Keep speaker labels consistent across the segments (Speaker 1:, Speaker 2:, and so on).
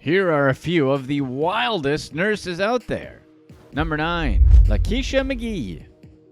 Speaker 1: Here are a few of the wildest nurses out there. Number 9. Lakiesha Mcghee.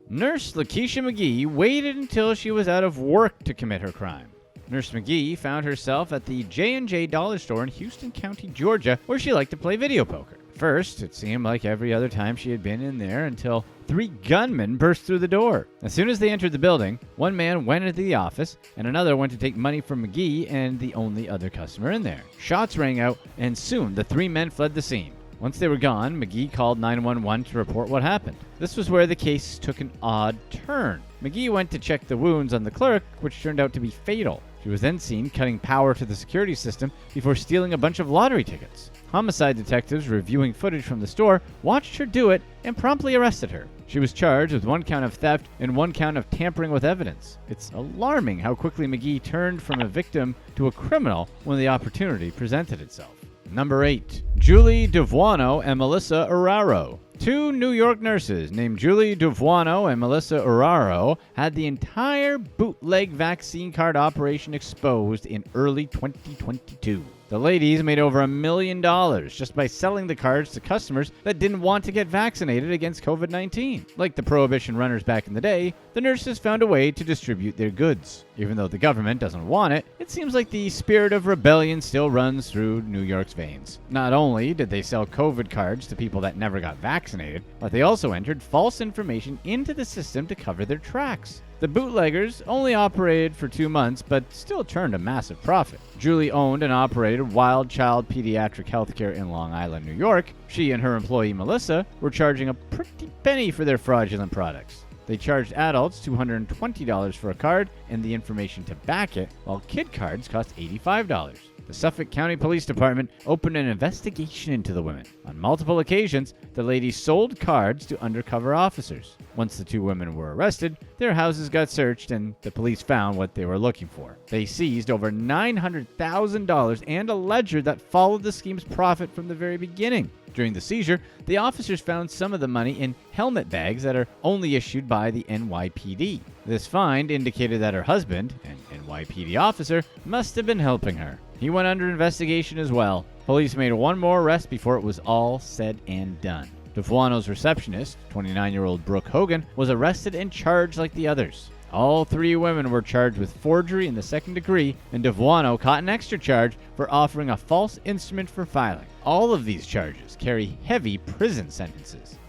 Speaker 1: Nurse Lakiesha Mcghee waited until she was out of work to commit her crime. Nurse Mcghee found herself at the J&J Dollar store in Houston County, Georgia, where she liked to play video poker. First, it seemed like every other time she had been in there until 3 gunmen burst through the door. As soon as they entered the building, one man went into the office and another went to take money from Mcghee and the only other customer in there. Shots rang out and soon the 3 men fled the scene. Once they were gone, Mcghee called 911 to report what happened. This was where the case took an odd turn. Mcghee went to check the wounds on the clerk, which turned out to be fatal. She was then seen cutting power to the security system before stealing a bunch of lottery tickets. Homicide detectives reviewing footage from the store watched her do it and promptly arrested her. She was charged with 1 count of theft and 1 count of tampering with evidence. It's alarming how quickly Mcghee turned from a victim to a criminal when the opportunity presented itself. Number 8. Julie Devuono and Melissa Urraro. 2 New York nurses named Julie Devuono and Melissa Urraro had the entire bootleg vaccine card operation exposed in early 2022. The ladies made over $1 million just by selling the cards to customers that didn't want to get vaccinated against COVID-19. Like the prohibition runners back in the day, the nurses found a way to distribute their goods. Even though the government doesn't want it, it seems like the spirit of rebellion still runs through New York's veins. Not only did they sell COVID cards to people that never got vaccinated, but they also entered false information into the system to cover their tracks. The bootleggers only operated for 2 months, but still turned a massive profit. Julie owned and operated Wild Child Pediatric Healthcare in Long Island, New York. She and her employee Melissa were charging a pretty penny for their fraudulent products. They charged adults $220 for a card and the information to back it, while kid cards cost $85. The Suffolk County Police Department opened an investigation into the women. On multiple occasions, the ladies sold cards to undercover officers. Once the 2 women were arrested, their houses got searched and the police found what they were looking for. They seized over $900,000 and a ledger that followed the scheme's profit from the very beginning. During the seizure, the officers found some of the money in helmet bags that are only issued by the NYPD. This find indicated that her husband, an NYPD officer, must have been helping her. He went under investigation as well. Police made 1 more arrest before it was all said and done. Devuono's receptionist, 29-year-old Brooke Hogan, was arrested and charged like the others. All 3 women were charged with forgery in the 2nd degree, and Devuono caught an extra charge for offering a false instrument for filing. All of these charges carry heavy prison sentences.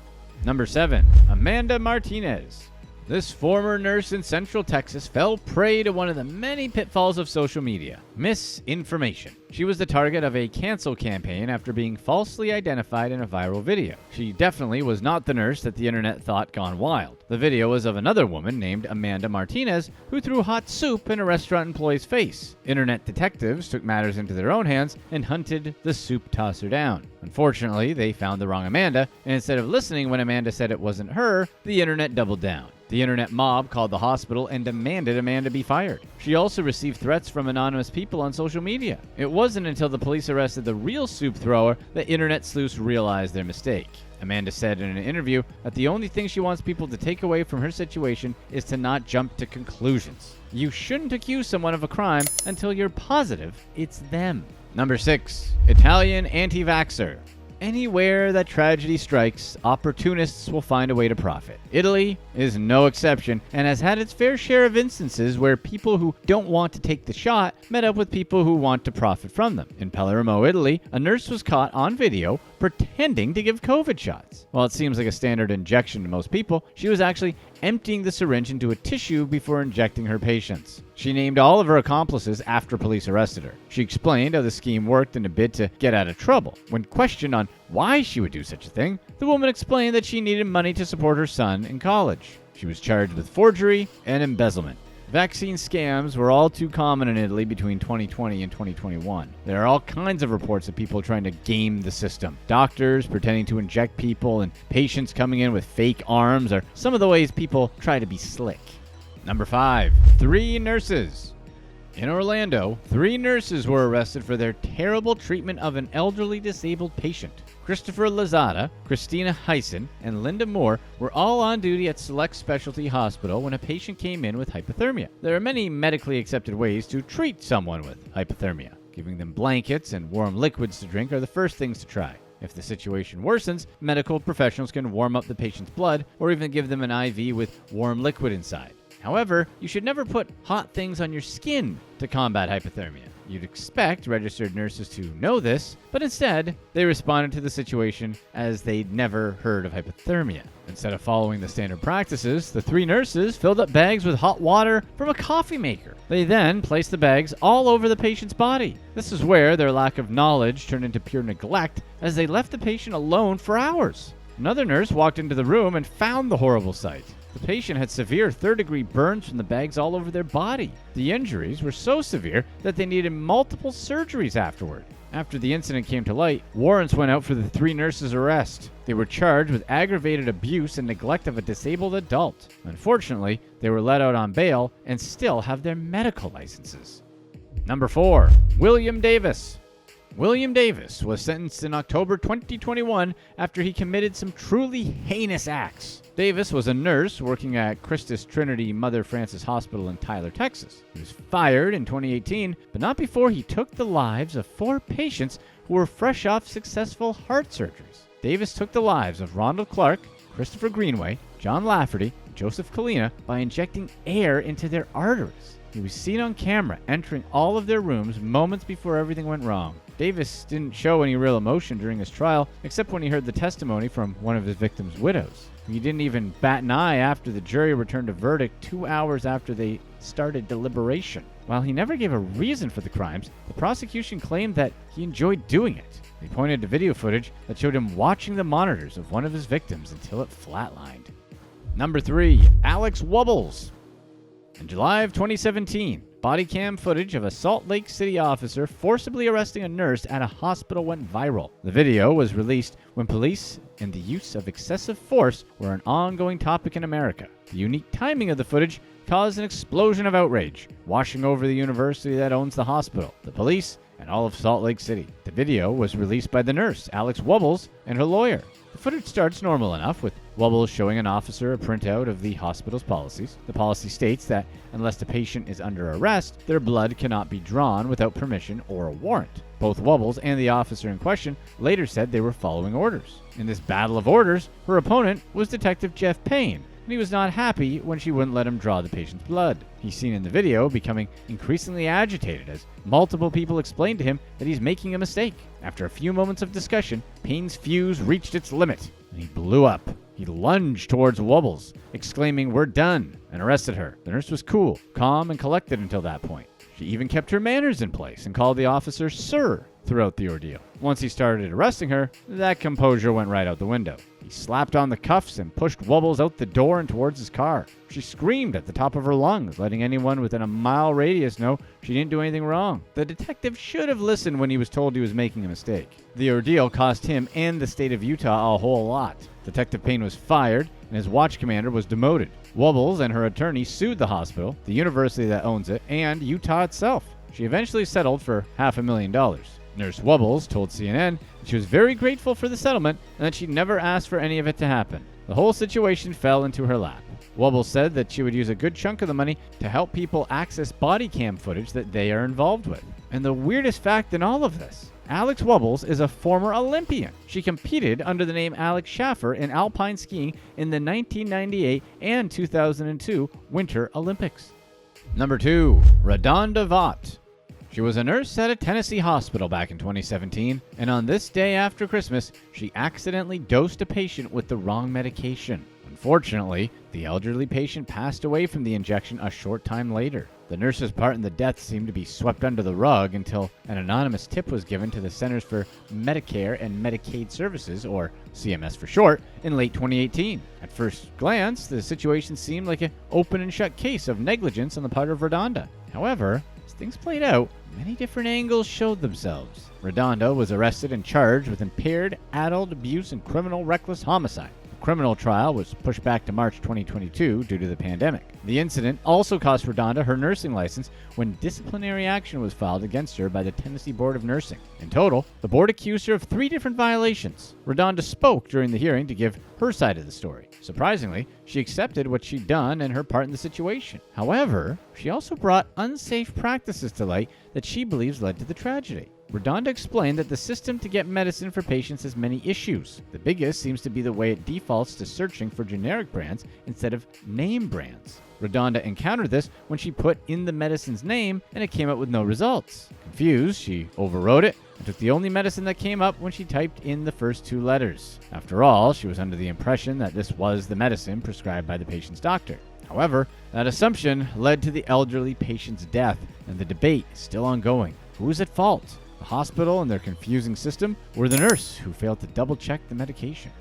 Speaker 1: Number 7. Amanda Martinez. This former nurse in Central Texas fell prey to one of the many pitfalls of social media: misinformation. She was the target of a cancel campaign after being falsely identified in a viral video. She definitely was not the nurse that the internet thought gone wild. The video was of another woman named Amanda Martinez who threw hot soup in a restaurant employee's face. Internet detectives took matters into their own hands and hunted the soup tosser down. Unfortunately, they found the wrong Amanda, and instead of listening when Amanda said it wasn't her, the internet doubled down. The internet mob called the hospital and demanded Amanda be fired. She also received threats from anonymous people on social media. It wasn't until the police arrested the real soup thrower that internet sleuths realized their mistake. Amanda said in an interview that the only thing she wants people to take away from her situation is to not jump to conclusions. You shouldn't accuse someone of a crime until you're positive it's them. Number 6. Italian Anti-Vaxxer. Anywhere that tragedy strikes, opportunists will find a way to profit. Italy is no exception and has had its fair share of instances where people who don't want to take the shot met up with people who want to profit from them. In Palermo, Italy, a nurse was caught on video pretending to give COVID shots. While it seems like a standard injection to most people, she was actually emptying the syringe into a tissue before injecting her patients. She named all of her accomplices after police arrested her. She explained how the scheme worked in a bid to get out of trouble. When questioned on why she would do such a thing, the woman explained that she needed money to support her son in college. She was charged with forgery and embezzlement. Vaccine scams were all too common in Italy between 2020 and 2021. There are all kinds of reports of people trying to game the system. Doctors pretending to inject people and patients coming in with fake arms are some of the ways people try to be slick. Number 5. 3 nurses. In Orlando, 3 nurses were arrested for their terrible treatment of an elderly disabled patient. Christopher Lazada, Christina Hyson, and Linda Moore were all on duty at Select Specialty Hospital when a patient came in with hypothermia. There are many medically accepted ways to treat someone with hypothermia. Giving them blankets and warm liquids to drink are the first things to try. If the situation worsens, medical professionals can warm up the patient's blood or even give them an IV with warm liquid inside. However, you should never put hot things on your skin to combat hypothermia. You'd expect registered nurses to know this, but instead, they responded to the situation as they'd never heard of hypothermia. Instead of following the standard practices, the 3 nurses filled up bags with hot water from a coffee maker. They then placed the bags all over the patient's body. This is where their lack of knowledge turned into pure neglect, as they left the patient alone for hours. Another nurse walked into the room and found the horrible sight. The patient had severe third-degree burns from the bags all over their body. The injuries were so severe that they needed multiple surgeries afterward. After the incident came to light, warrants went out for the 3 nurses' arrest. They were charged with aggravated abuse and neglect of a disabled adult. Unfortunately, they were let out on bail and still have their medical licenses. Number 4. William Davis. William Davis was sentenced in October 2021 after he committed some truly heinous acts. Davis was a nurse working at Christus Trinity Mother Frances Hospital in Tyler, Texas. He was fired in 2018, but not before he took the lives of 4 patients who were fresh off successful heart surgeries. Davis took the lives of Ronald Clark, Christopher Greenway, John Lafferty, and Joseph Kalina by injecting air into their arteries. He was seen on camera entering all of their rooms moments before everything went wrong. Davis didn't show any real emotion during his trial, except when he heard the testimony from one of his victims' widows. He didn't even bat an eye after the jury returned a verdict 2 hours after they started deliberation. While he never gave a reason for the crimes, the prosecution claimed that he enjoyed doing it. They pointed to video footage that showed him watching the monitors of one of his victims until it flatlined. Number 3. Alex Wubbles. In July of 2017, body cam footage of a Salt Lake City officer forcibly arresting a nurse at a hospital went viral. The video was released when police and the use of excessive force were an ongoing topic in America. The unique timing of the footage caused an explosion of outrage, washing over the university that owns the hospital, the police, and all of Salt Lake City. The video was released by the nurse, Alex Wubbles, and her lawyer. The footage starts normal enough, with Wubbles showing an officer a printout of the hospital's policies. The policy states that unless the patient is under arrest, their blood cannot be drawn without permission or a warrant. Both Wubbles and the officer in question later said they were following orders. In this battle of orders, her opponent was Detective Jeff Payne, and he was not happy when she wouldn't let him draw the patient's blood. He's seen in the video becoming increasingly agitated as multiple people explain to him that he's making a mistake. After a few moments of discussion, Payne's fuse reached its limit, and he blew up. He lunged towards Wubbles, exclaiming, "We're done," and arrested her. The nurse was cool, calm, and collected until that point. She even kept her manners in place and called the officer "sir" throughout the ordeal. Once he started arresting her, that composure went right out the window. He slapped on the cuffs and pushed Wubbles out the door and towards his car. She screamed at the top of her lungs, letting anyone within a mile radius know she didn't do anything wrong. The detective should have listened when he was told he was making a mistake. The ordeal cost him and the state of Utah a whole lot. Detective Payne was fired, and his watch commander was demoted. Wubbles and her attorney sued the hospital, the university that owns it, and Utah itself. She eventually settled for $500,000. Nurse Wubbles told CNN that she was very grateful for the settlement and that she never asked for any of it to happen. The whole situation fell into her lap. Wubbles said that she would use a good chunk of the money to help people access body cam footage that they are involved with. And the weirdest fact in all of this, Alex Wubbles is a former Olympian. She competed under the name Alex Schaffer in alpine skiing in the 1998 and 2002 Winter Olympics. Number 2. Redonda Vaught. She was a nurse at a Tennessee hospital back in 2017, and on this day after Christmas, she accidentally dosed a patient with the wrong medication. Unfortunately, the elderly patient passed away from the injection a short time later. The nurse's part in the death seemed to be swept under the rug until an anonymous tip was given to the Centers for Medicare and Medicaid Services, or CMS for short, in late 2018. At first glance, the situation seemed like an open and shut case of negligence on the part of Redonda. However, as things played out, many different angles showed themselves. Redonda was arrested and charged with impaired adult abuse and criminal reckless homicide. The criminal trial was pushed back to March 2022 due to the pandemic. The incident also cost Redonda her nursing license when disciplinary action was filed against her by the Tennessee Board of Nursing. In total, the board accused her of 3 different violations. Redonda spoke during the hearing to give her side of the story. Surprisingly, she accepted what she'd done and her part in the situation. However, she also brought unsafe practices to light that she believes led to the tragedy. Redonda explained that the system to get medicine for patients has many issues. The biggest seems to be the way it defaults to searching for generic brands instead of name brands. Redonda encountered this when she put in the medicine's name and it came up with no results. Confused, she overwrote it and took the only medicine that came up when she typed in the first 2 letters. After all, she was under the impression that this was the medicine prescribed by the patient's doctor. However, that assumption led to the elderly patient's death, and the debate is still ongoing. Who is at fault? The hospital and their confusing system, or the nurse who failed to double-check the medication?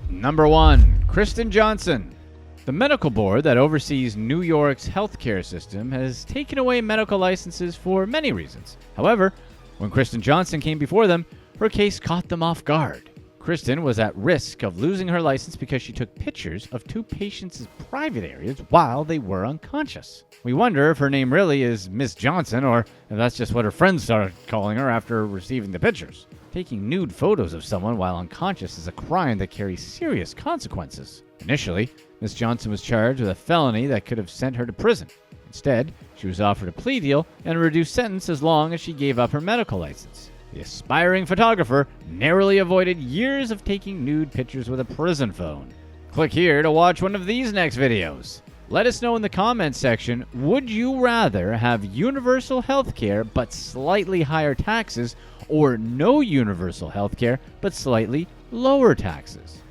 Speaker 1: Number 1. Kristen Johnson. The medical board that oversees New York's healthcare system has taken away medical licenses for many reasons. However, when Kristen Johnson came before them, her case caught them off guard. Kristen was at risk of losing her license because she took pictures of 2 patients' private areas while they were unconscious. We wonder if her name really is Miss Johnson or if that's just what her friends started calling her after receiving the pictures. Taking nude photos of someone while unconscious is a crime that carries serious consequences. Initially, Miss Johnson was charged with a felony that could have sent her to prison. Instead, she was offered a plea deal and a reduced sentence as long as she gave up her medical license. The aspiring photographer narrowly avoided years of taking nude pictures with a prison phone. Click here to watch one of these next videos. Let us know in the comments section, would you rather have universal health care but slightly higher taxes, or no universal health care but slightly lower taxes?